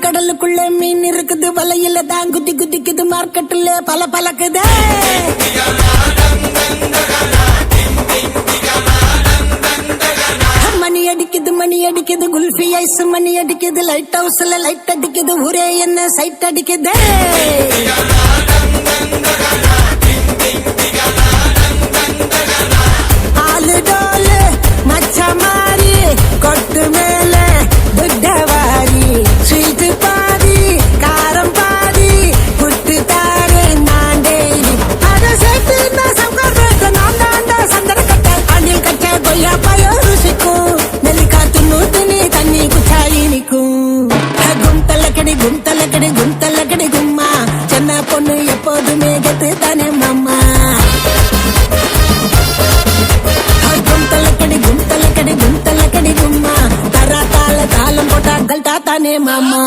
கடலுக்குள்ள மீன் இருக்குது, வலையில தான் குதி குதிக்குது, மார்க்கெட்டுல பல பழக்குது. மணி அடிக்குது குல்ஃபி ஐஸ் மணி அடிக்குது, லைட் ஹவுஸ்ல லைட் அடிக்குது, ஊரே என்ன சைட் அடிக்குது. ஆளு டோலு மச்ச மாறி கொட்டு மேல புட்டவாரி, ஸ்வீட் பாதி காரம் பாதி புட்டு தாரு நான் டெய்லி அதை சேர்த்து நான் சம்காரத்தை நான் தாண்டா சந்தன கட்ட அணில் கட்ட கொய்யா பாயோ ருசிக்கும், நெல்லிக்காத்து நூத்துனி தண்ணி குச்சாயி நிக்கும். குந்தலக்கடி குந்தலக்கடி குந்தலக்கடி கும்மா, சின்ன பொண்ணு எப்போதுமே கெத்து தானே மாமா. குந்தலக்கடி குந்தலக்கடி குந்தலக்கடி கும்மா, தரா தாள தாளம் போட்டார்கள் தாத்தானே மாமா.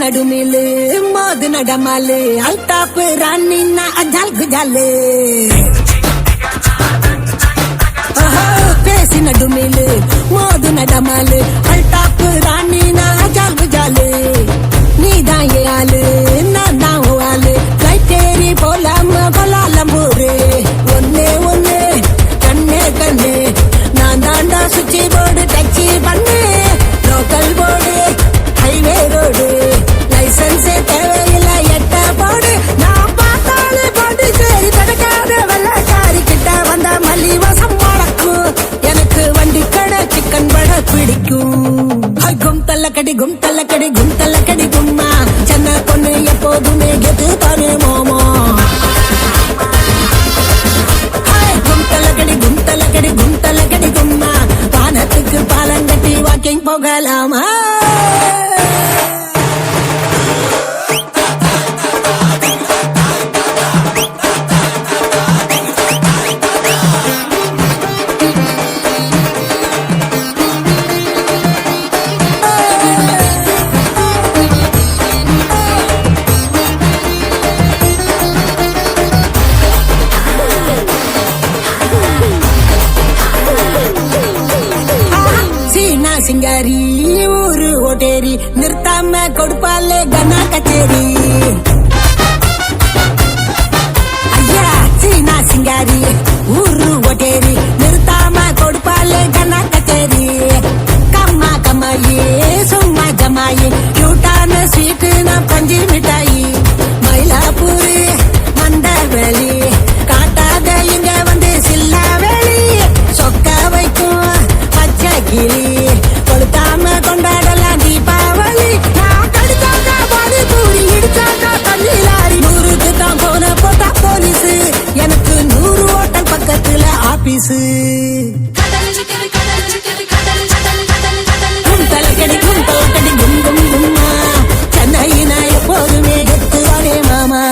நடுமிலு மோது நடமாலு அல்தாப்பு ராணின்னா அஜால் குஜாலு, பேசி நடுமிலு மோது நடமாலு அல்தாப்பு ராணின்னா அஜால் குஜாலு. நீதான் ஏழு நான் தான் ஆளு, ஃபிளைட் ஏறி போலாம கொலாலம்பூரு, ஒன்னே ஒன்னு கண்ணே கண்ணு நான் தாண்டா சுவிட்ச் போர்டு டச் பண்ணு, லோக்கல் போர்டு ஹைவே ரோடு லைசன்ஸே தேவையில்லை எட்ட போடு, நான் பார்த்தாலே போட்டு சரி தடுக்காத வெள்ளக்காரி கிட்ட வந்த மல்லி வசம் வளர்க்கும், எனக்கு வண்டி கடை சிக்கன் பட பிடிக்கும். கும் தள்ளக்கடி கும் தள்ளக்கடி கும் தள்ளக்கடி கும்மா, சின்ன பொண்ணு எப்போதுமே கெத்து தானே மாமா. கும் தள்ளக்கடி கும் தள்ளக்கடி கும் தள்ளக்கடி கும்மா, வானத்துக்கு பாலங்கட்டி வாக்கிங் போகலாமா. சிங்காரி ஊரு ஓட்டேரி நிறுத்தாம கொடுப்பாலே கனா கச்சேரி. ஐயா சீனா சிங்காரி ஊரு ஓட்டேரி நிறுத்தாம கொடுப்பாலே கனா கச்சேரி. கம்மா கம்மாயி சும்மா ஜமாயி கியூட்டான ஸ்வீட்டுனா பஞ்சு மிட்டாயி, மயிலாப்பூரு மந்தவெளி காட்டாத இங்க வந்து சில்லா வெளி, சொக்க வைக்கும் பச்சை கிளி கொளுத்தாம கொண்டாடலாம் தீபாவளி. நான் கடிச்சாக்கா பாடி பூரி இடிச்சாக்கா தண்ணி லாரி, நூறுக்கு தான் போன போட்டா போலீஸு, எனக்கு 100 ஹோட்டல் பக்கத்துல ஆபீஸு. குந்தலக்கடி குந்தலக்கடி கும் கும் கும்மா, சென்னையினா எப்போதுமே கெத்து தானே மாமா.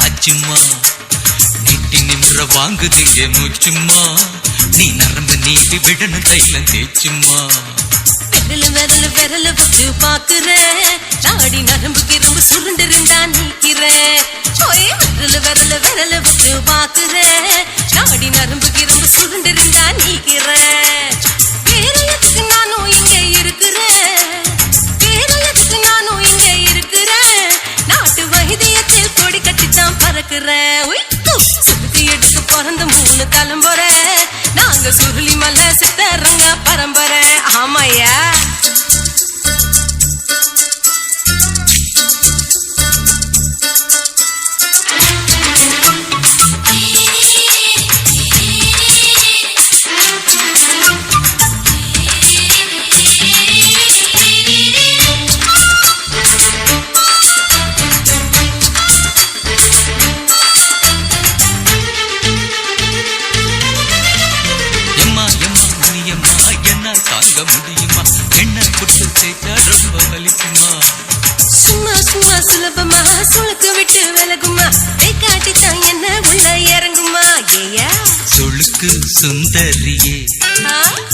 ஆச்சுமா நீட்டி நிமிர வாங்குதுங்க மூச்சுமா, நீ நரம்பு நீட்டி விடணும் தைலம் தேச்சுமா. விரல விரல விரல வச்சு பாக்குற, நாடி நரம்பு கிரம்பு சுருண்டு இருந்தா நீக்கிறேன். பாக்குறேன். சுத்தி எடுத்து பிறந்த 3 தலைமுறை நாங்க சுருளி மலை சித்தரங்க பரம்பரை. ஆமாயா சுலபமா சுளுக்கு விட்டு விலகுமா காட்டித்தான் என்ன உள்ள இறங்குமா. ஏயா சொலுக்கு சுந்தரியே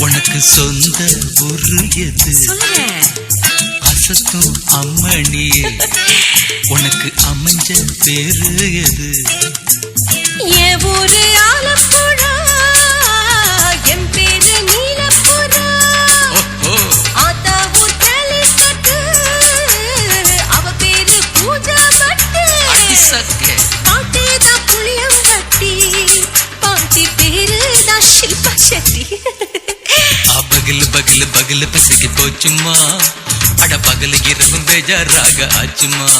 உனக்கு சொந்த ஊரு எது? அசத்தும் அம்மணியே உனக்கு அமைஞ்ச பேரு எது? என் ஊரு ஆலப்புழா என் பேரு நீலப்புறா. ஆத்தா ஊர் தலிக்கட்டு அவ பேரு பூஜா பட்டு. பாட்டேதான் புளியம்பட்டி பாட்டி பேருதான் ஷில்பா செட்டி. பகல் பகல் பகல் பசிக்கு போச்சுமா அட பகல் இரவும் பேஜாராக ஆச்சுமா.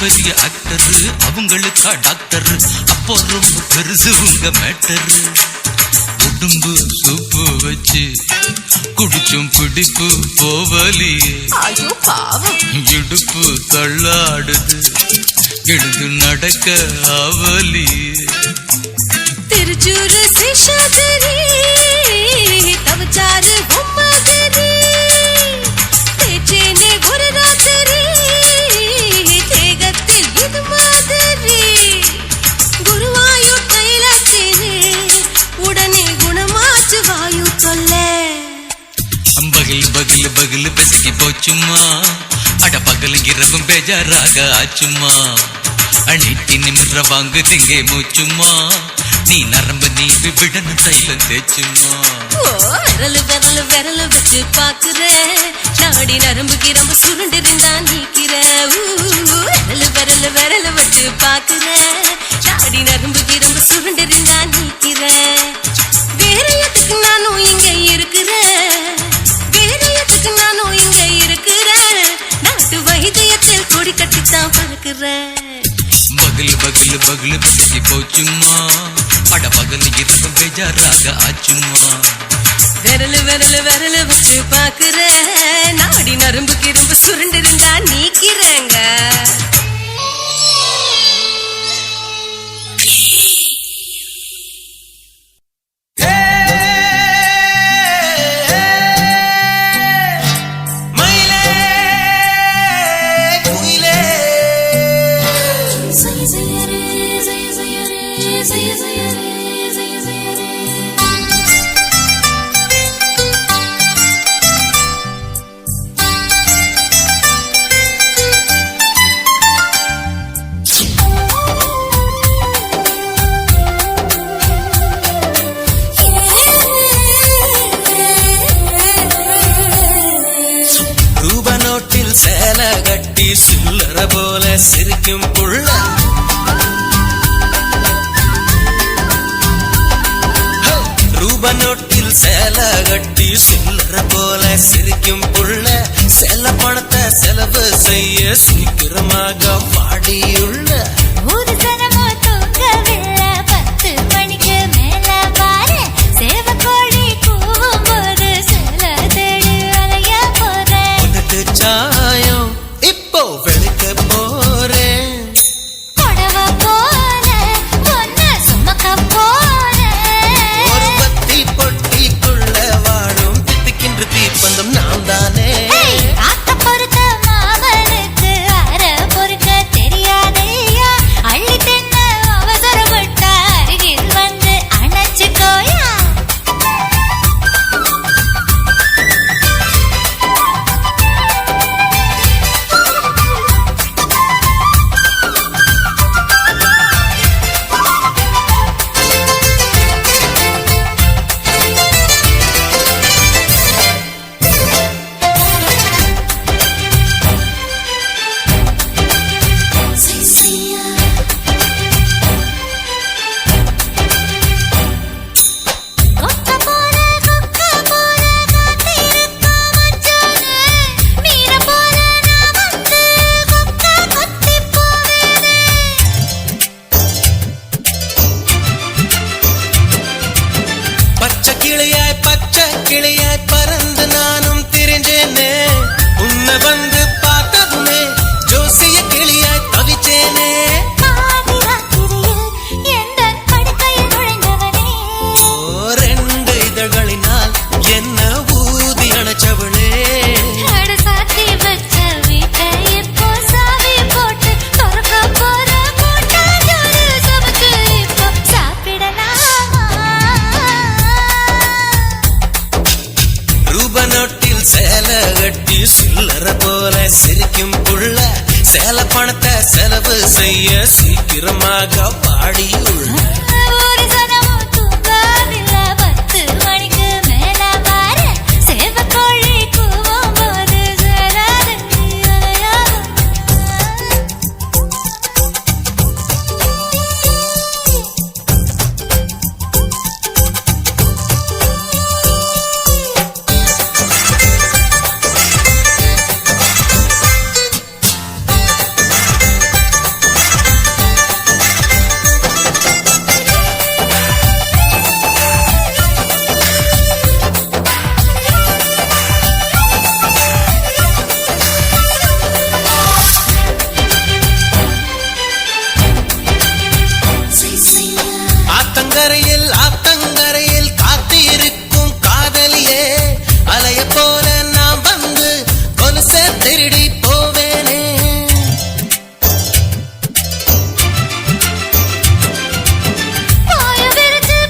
பெரிய ஆக்டர் அவங்களுக்கா டாக்டர் அப்போ ரொம்ப பெருசு உங்க மேட்டர். உடம்பு சூப்பு வச்சு குடிச்சும் பிடிப்பு போவலியே. இடுப்பு தள்ளாடுது எழுந்து நடக்க ஆவலியே. திருச்சூரு சேஷாதிரி தவச்சாரு பொம்மதிரி தேச்சேனே ஒரு ராத்திரி தேகத்தில் இது மாதிரி. குருவாயூர் தைலத்திலே உடனே குணமாச்சு வாயு சொல்ல. பகல் பகல் பகல் பசிக்கு போச்சுமா அட பகல் இரவும் பேஜாராக ஆச்சுமா. அணிட்டி நிமிர வாங்குதிங்கே மூச்சுமா நீ நரம்பு நீ விடணும் தைலம் தேச்சுமா. விரலு விரலு விரலு வச்சு பாக்குற நாடி நரம்பு கிரம்பு சுருண்டிருந்தா நீக்கிற. விரலு விரலு விரலு வச்சு பாக்குற நாடி நரம்பு கிரம்பு சுருண்டிருந்தா நீக்கிற. வேற எதுக்கு நானும் இங்க இருக்கிறேன் வேற எதுக்கு நானும் இங்க இருக்கிறேன். நாட்டு வைத்தியத்தில் கொடி கட்டித்தான் பறக்கிறேன். பகல் பகல் பகல் பசிக்கு போச்சுமா அட பகல் இரவும் பேஜாராக ஆச்சுமா. விரலு விரலு விரலு வச்சு பாக்குற நாடி நரம்பு கிரும்பு சுருண்டிருந்தா நீக்கிறேங்க. சேலை கட்டி சில்லற போல சிரிக்கும் புள்ள ரூபா நோட்டில் சேலை கட்டி சில்லற போல சிரிக்கும் புள்ள. செல்ல பணத்தை செலவு செய்ய சீக்கிரமாக வாடியுள்ள. ஒரு சனமோ தூங்கவில்லை 10 மணிக்கு மேல பாரு சேவக்கோழி கூவும் போது செல்ல தேடி அலைய போறேன். உனக்கு சாயம் இப்போ வெளுக்க போறேன். புடவ போல பொண்ணு சுமக்க போறேன். ஒரு பத்தி பொட்டிக்குள்ள வாடும் கிளியாய் பச்சை கிளியாய் பறந்து நானும் திரிஞ்சேனே உன்னை வந்து பார்த்ததுமே ஜோசிய கிளியாய் தவிச்சேனே பாதி ராத்திரியில் எந்தன் படுக்கையில் நுழைந்தவனே ரெண்டு இதழ்களினால் என்ன ஊதி அணைச்சவளே அட சாத்தி வச்ச வீட்டை இப்போ சாவி போட்டு திறக்க போற கூட்டாஞ்சோறு சமைச்சு இப்போ சாப்பிடலாமா ரூப நோட்டில் சேலை கட்டி சில்லற போல சிரிக்கும் புள்ள சேல பணத்தை செலவு செய்ய சீக்கிரமாக வாடி உள்ள ஒரு சனமும் தூங்காதில்ல 10 மணிக்கு மேல பாரு சேவக்கோழி கூவும் போது சேராது ஆத்தங்கரையில் காத்திருக்கும் காதலியே அலைய போல நான் வந்து கொலுச திருடி போவேனே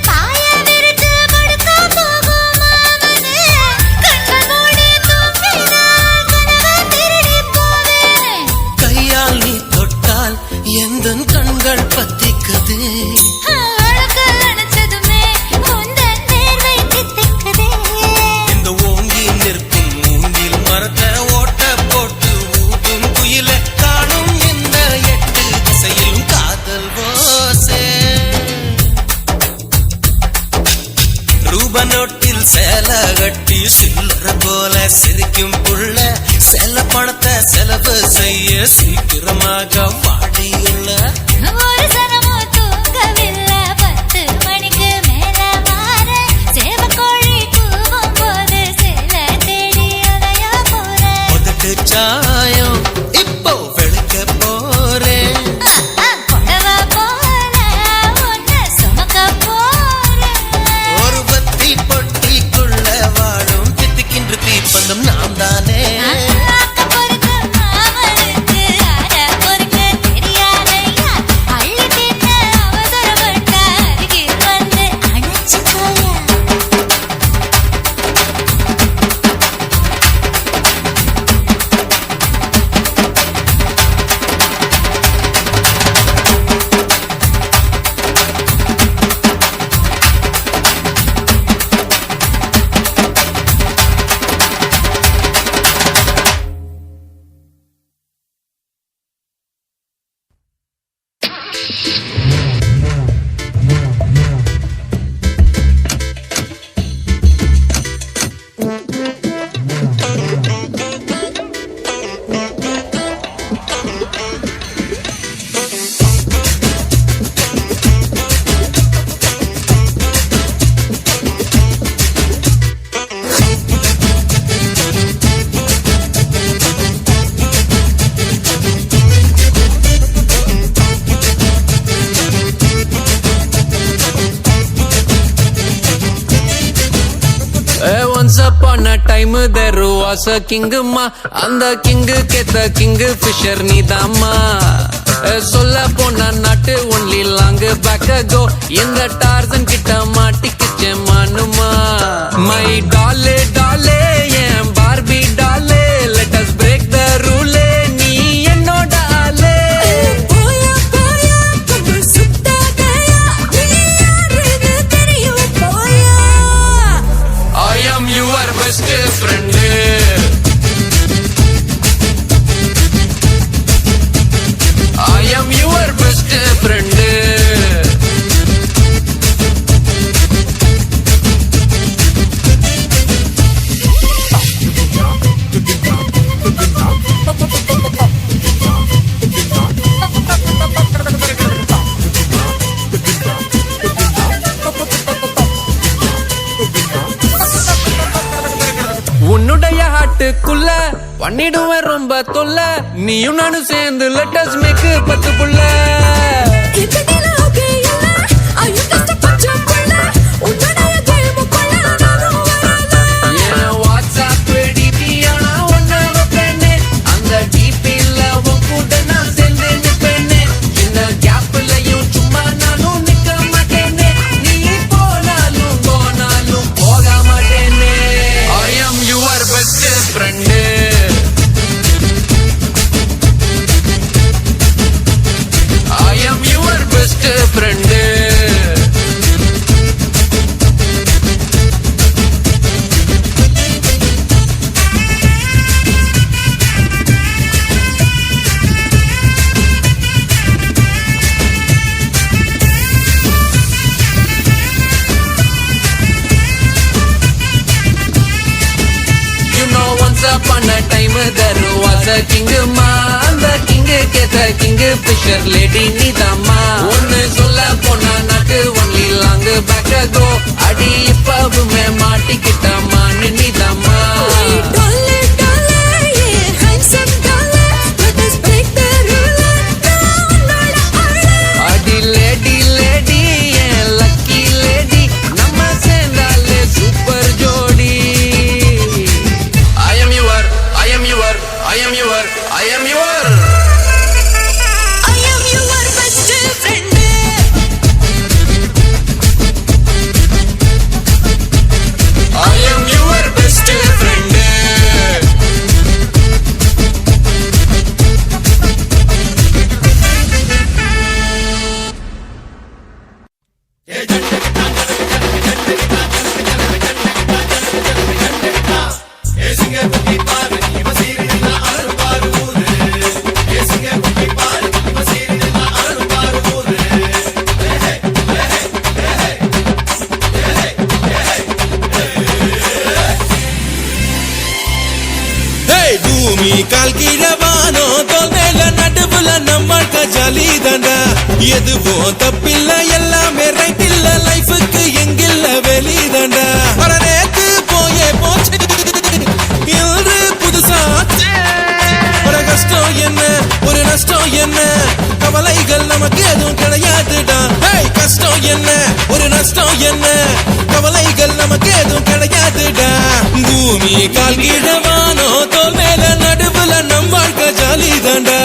பாய விரிச்சு படுக்க போகும் மாமனே கண்ண மூடி தூங்கினா கனவை திருடி போவேனே கையால் நீ தொட்டால் எந்தன் கண்கள் பத்திக்குது அழகு அணைச்சதுமே உந்தன் வேர்வை தித்திக்குதே இந்த ஓங்கி நிற்கும் மூங்கில் மரத்தை ஓட்ட போட்டு ஊதும் குயில காணும் இந்த 8 திசையிலும் காதல் ஓசே ரூப நோட்டில் சேலை கட்டி சில்லற போல சிரிக்கும் புள்ள செல்ல பணத்தை செலவு செய்ய சீக்கிரமாக வாடியுள்ள ஒரு சனமும் தூங்கவில்லை 10 மணிக்கு மேல மாற சேவக்கோழி கூவும் போது சேல தேடி அலைய போறேன் முதட்டு சாயம் இப்போ வெளுக்க போறேன் கொடவ போல உன்னை சுமக்க போறேன் ஒரு பத்தி பொட்டிக்குள்ள வாழும் தித்திக்கின்ற தீப்பந்தம் நாம் தானே ஆக்க பொறுக்க மாமனுக்கு அற பொறுக்க தெரியாதையா அள்ளி தின்ன அவசரப்பட்ட அருகில் வந்து அணைச்சுக்கோயா Once upon a time there was a king ma அந்த கிங்கு கேத்த கிங்கு ஃபிஷர் நீதாம்மா சொல்ல போன நாட்டு ஒன்லி லாங் பேக் கோ இந்த டார்சன் கிட்ட மாட்டிக்கிச்சே மானுமா மை டாலே டாலே என் பார்பி டாலே லெட் அஸ் பிரேக் த ரூலே நீ என்னோட ஆளே போயா போயா கண்ணு சுத்தாதயா நீ யாருன்னு தெரியும் போயா I am your best friend I am your best friend உன்னுடைய ஹாட்டுக்குள்ள பண்ணிடுவேன் ரொம்ப தொல்ல நீயும் நானும் சேர்ந்து லெட்டஸ் மேக் 10 புள்ள upon a time there was a king ma the king get a king fisher lady nidamma onne solla pona nat only long back ago adi ippavum maatikitta man nidamma adi lady lady lucky lady namma sendale super jodi I am your I am your I am your I am your best friend I am your best friend பூமி கால் கீழவானோ தோல் மேல நடுவுல நம்மள்க jolly தாண்டா எதுவும் தப்பில்ல எல்லாமே right இல்ல லைஃபுக்கு எங்கில்ல வெளி தாண்டா வர நேத்து போயே போச்சு இன்று புதுசா ஒரு கஷ்டம் என்ன ஒரு நஷ்டம் என்ன கவலைகள் நமக்கு எதுவும் கிடையாதுடா கஷ்டம் என்ன ஒரு நஷ்டம் என்ன கவலைகள் நமக்கு எதுவும் கிடையாதுடா பூமி கால் கீழவானோ தோல் மேல நடுவுல நம் வாழ்க்கை ஜாலி தாண்டா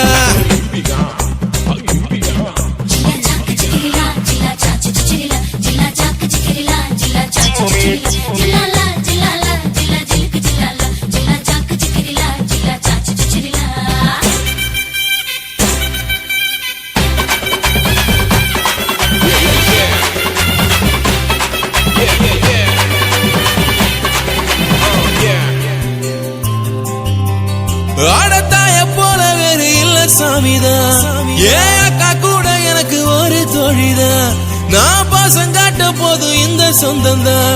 ஆடத்தாய போல வேறு இல்ல சாமிதான் ஏன் அக்கா கூட எனக்கு ஒரு தோழிதான் நான் பாசம் காட்ட போது இந்த சொந்தம் தான்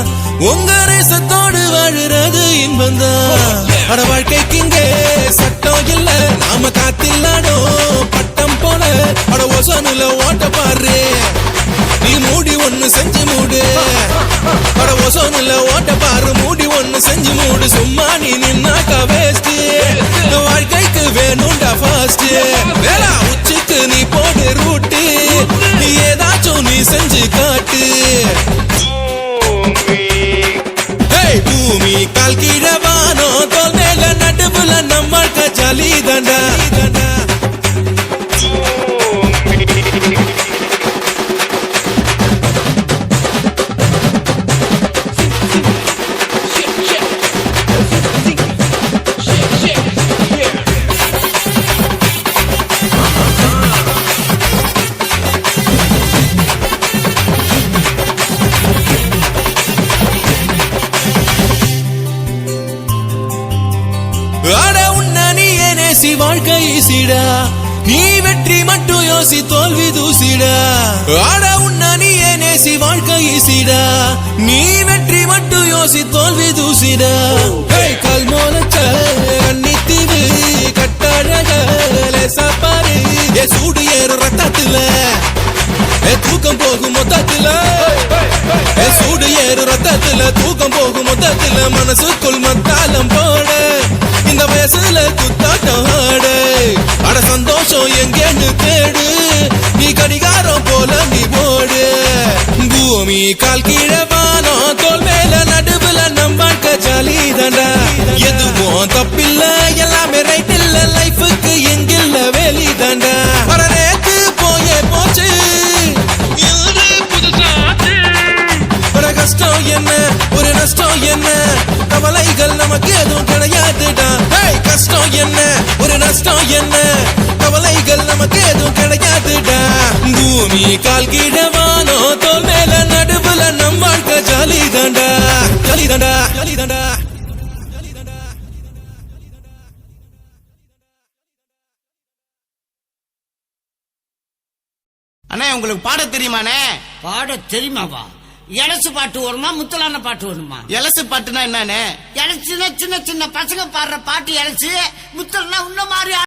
உங்க ரேசத்தோடு வாழுறது இன்பந்தான் அட வாழ்க்கைக்கு இங்கே சட்டம் இல்ல நாம காத்தில்லாடோ பட்டம் போல அட ஒசனுல ஓட்ட பாரு நீ மூடி ஒண்ணு செஞ்சு மூடு அட ஒசனுல ஓட்ட பாரு மூடி ஒண்ணு செஞ்சு மூடு சும்மா நீ நின்னாக்கா வேஸ்ட் வாழ்க்கைக்கு வேணும்டா ஃபாஸ்ட் வேளா உச்சிக்கு நீ போடு ரூட்டு நீ ஏதாச்சும் நீ செஞ்சு காட்டு பூமி கால் கீழவானோ தோல் மேல நடுவுல நம்மள்க ஜாலி தாண்டா அட உன்ன நீ நேசி வாழ்க்கை ஈசிடா நீ வெற்றி மட்டும் யோசி தோல்வி தூசிடா அட உன்ன நீ நேசி வாழ்க்கை ஈசிடா நீ வெற்றி மட்டும் யோசி தோல்வி தூசிடா கால் மோலச்ச அன்னித்தீவு கட்டழக லேசா பாரு சூடு ஏறு ரத்தத்துல தூக்கம் போகும் மொத்தத்துல சூடு ஏறு ரத்தத்துல தூக்கம் போகும் மொத்தத்துல மனசுக்குள் மத்தாலம் போட இந்த வயசுல குத்தாட்டம் ஆடு அட சந்தோஷம் எங்கேன்னு தேடு நீ கடிகாரம் போல நீ போடு பூமி கால் கீழே வானம் தோல் மேல நடுவுல நம் வாழ்க்கை ஜாலி தாண்டா எதுவும் தப்பில்ல எல்லாமே ரைட் இல்ல லைஃபுக்கு எங்கில்ல வேலி தாண்டா அட நேத்து போயே போச்சு இன்று புதுசாச்சு ஒரு கஷ்டம் என்ன ஒரு நஷ்டம் என்ன கவலைகள் நமக்கு எதுவும் கிடையாதுடா கஷ்டம் என்ன ஒரு நஷ்டம் என்ன கவலைகள் நமக்கு எதுவும் கிடையாதுடா பூமி கால் கீழவானோ தோல் மேல நடுவுல நம் வாழ்க்கை ஜாலி தாண்டா ஜாலி தாண்டா ஜாலி தாண்டா. அண்ணே உங்களுக்கு பாட தெரியுமாண்ணே? பாட தெரியுமாவா? எலசு பாட்டு வருமா முத்தலான பாட்டு வருமா? எலசு பாட்டுனா என்னண்ணே? எலசுனா சின்ன சின்ன பசங்க பாடுற பாட்டு எலசு, முத்தல்னா உன்ன மாதிரி